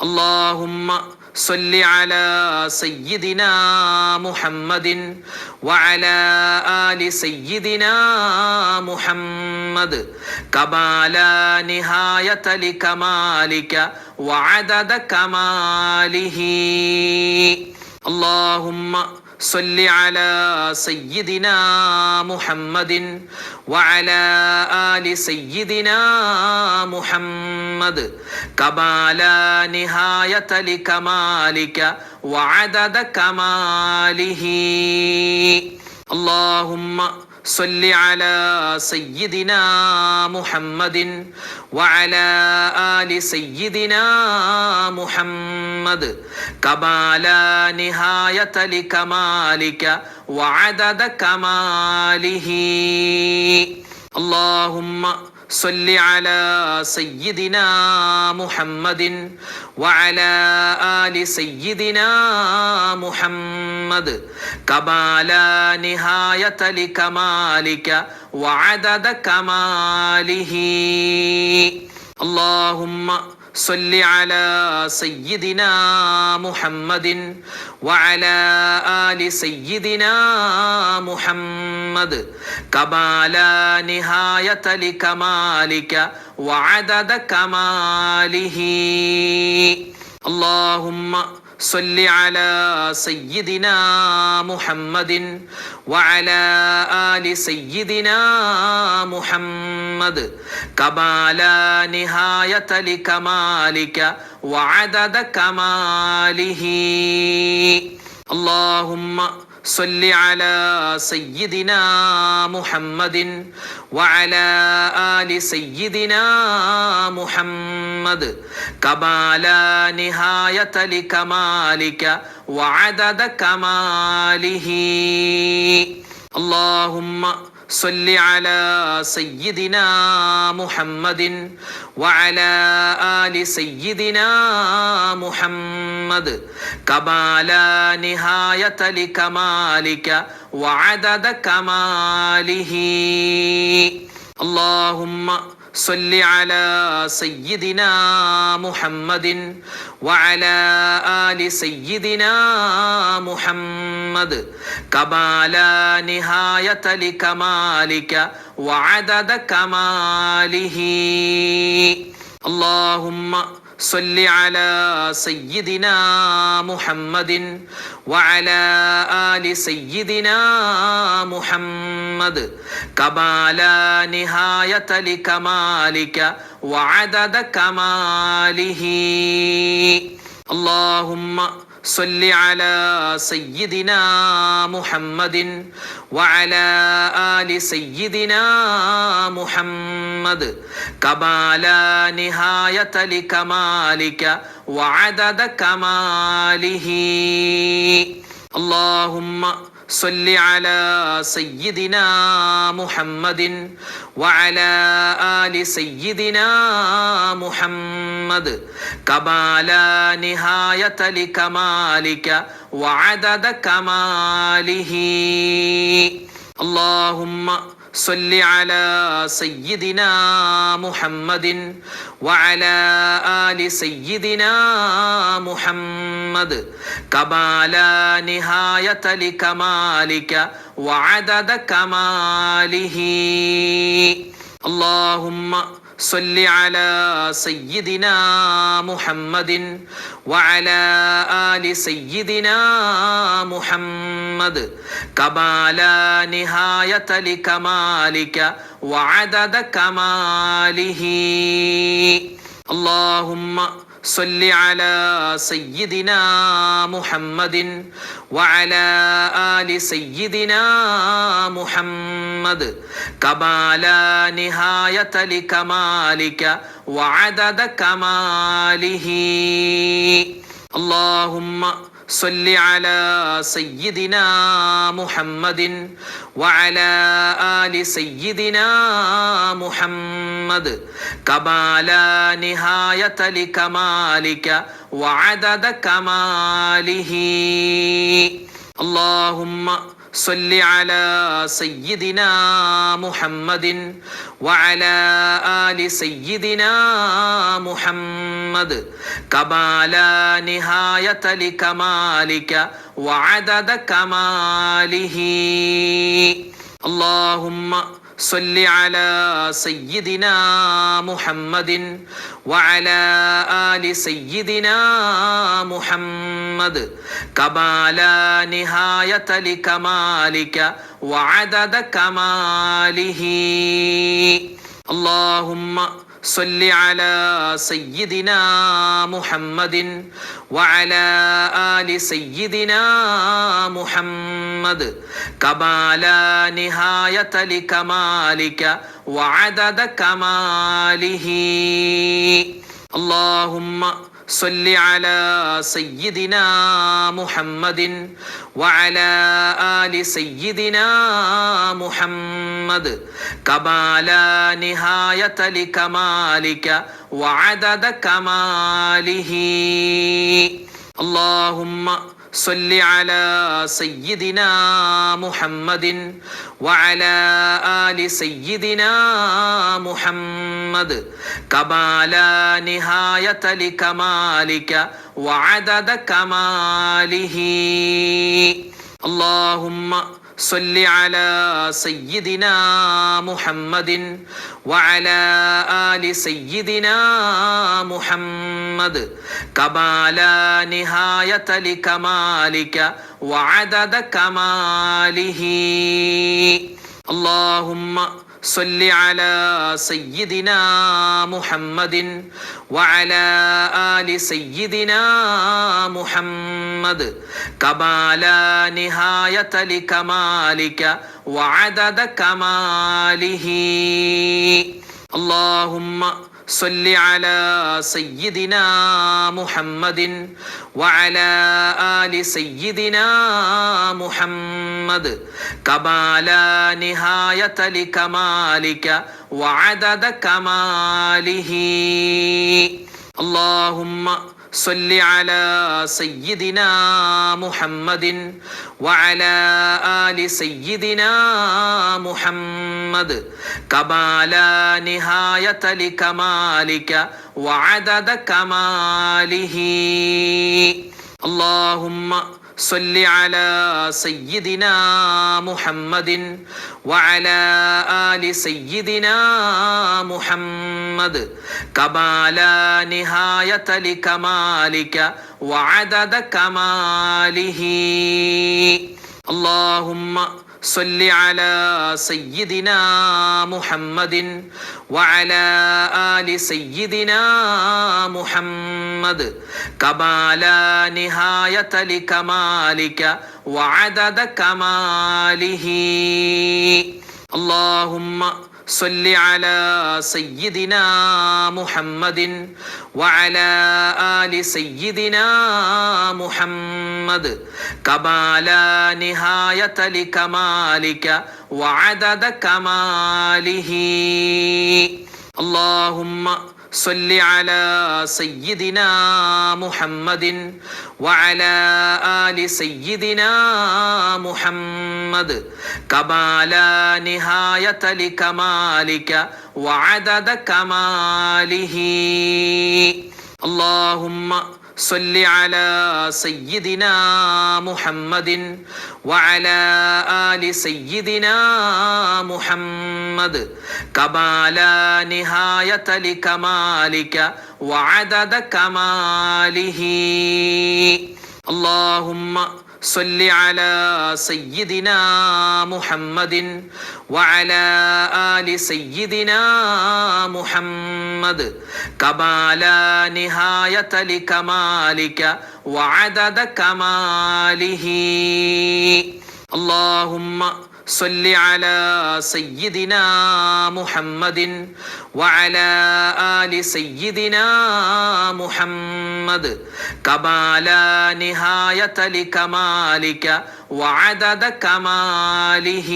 اللهم صل على سيدنا محمد وعلى آل سيدنا محمد كما لا نهاية لكمالك وعدد كماله. اللهم صل على سيدنا محمد وعلى آل سيدنا محمد كما لا نهاية لكمالك وعدد كماله. اللهم صل على سيدنا محمد وعلى آل سيدنا محمد كما لا نهاية لكمالك وعدد كماله. اللهم صل على سيدنا محمد وعلى آل سيدنا محمد كما لا نهاية لكمالك وعدد كماله. اللهم صل على سيدنا محمد وعلى آل سيدنا محمد كما لا نهاية لكمالك وعدد كماله. اللهم صل على سيدنا محمد وعلى آل سيدنا محمد كما لا نهاية لكمالك وعدد كماله. اللهم صل على سيدنا محمد وعلى آل سيدنا محمد كما لا نهاية لكمالك وعدد كماله. اللهم صل على سيدنا محمد وعلى آل سيدنا محمد كما لا نهاية لكمالك وعدد كماله. اللهم صل على سيدنا محمد وعلى آل سيدنا محمد كما لا نهاية لكمالك وعدد كماله. اللهم صل على سيدنا محمد وعلى آل سيدنا محمد كما لا نهاية لكمالك وعدد كماله. اللهم صل على سيدنا محمد وعلى آل سيدنا محمد كما لا نهاية لكمالك وعدد كماله. اللهم صل على سيدنا محمد وعلى آل سيدنا محمد كما لا نهاية لكمالك وعدد كماله. اللهم صل على سيدنا محمد وعلى آل سيدنا محمد كما لا نهاية لكمالك وعدد كماله. اللهم صل على سيدنا محمد وعلى آل سيدنا محمد كما لا نهاية لكمالك وعدد كماله. اللهم صل على سيدنا محمد وعلى آل سيدنا محمد كما لا نهاية لكمالك وعدد كماله. اللهم صل على سيدنا محمد وعلى آل سيدنا محمد كما لا نهاية لكمالك وعدد كماله. اللهم صل على سيدنا محمد وعلى آل سيدنا محمد كما لا نهاية لكمالك وعدد كماله اللهم صل على سيدنا محمد وعلى آل سيدنا محمد كما لا نهاية لكمالك وعدد كماله اللهم صل على سيدنا محمد وعلى آل سيدنا محمد كما لا نهاية لكمالك وعدد كماله اللهم صل على سيدنا محمد وعلى آل سيدنا محمد كما لا نهاية لكمالك وعدد كماله اللهم صل على سيدنا محمد وعلى آل سيدنا محمد كما لا نهاية لكمالك وعدد كماله اللهم صل على سيدنا محمد وعلى آل سيدنا محمد كما لا نهاية لكمالك وعدد كماله اللهم صل على سيدنا محمد وعلى آل سيدنا محمد كما لا نهاية لكمالك وعدد كماله اللهم صل على سيدنا محمد وعلى آل سيدنا محمد كما لا نهاية لكمالك وعدد كماله اللهم صل على سيدنا محمد وعلى آل سيدنا محمد كما لا نهاية لكمالك وعدد كماله اللهم صل على سيدنا محمد وعلى آل سيدنا محمد كما لا نهاية لكمالك وعدد كماله اللهم صل على سيدنا محمد وعلى آل سيدنا محمد كما لا نهاية لكمالك وعدد كماله اللهم صل على سيدنا محمد وعلى آل سيدنا محمد كما لا نهاية لكمالك وعدد كماله اللهم صل على سيدنا محمد وعلى آل سيدنا محمد كما لا نهاية لكمالك وعدد كماله اللهم صل على سيدنا محمد وعلى آل سيدنا محمد كما لا نهاية لكمالك وعدد كماله اللهم صل على سيدنا محمد وعلى آل سيدنا محمد كما لا نهاية لكمالك وعدد كماله اللهم صل على سيدنا محمد وعلى آل سيدنا محمد كما لا نهاية لكمالك وعدد كماله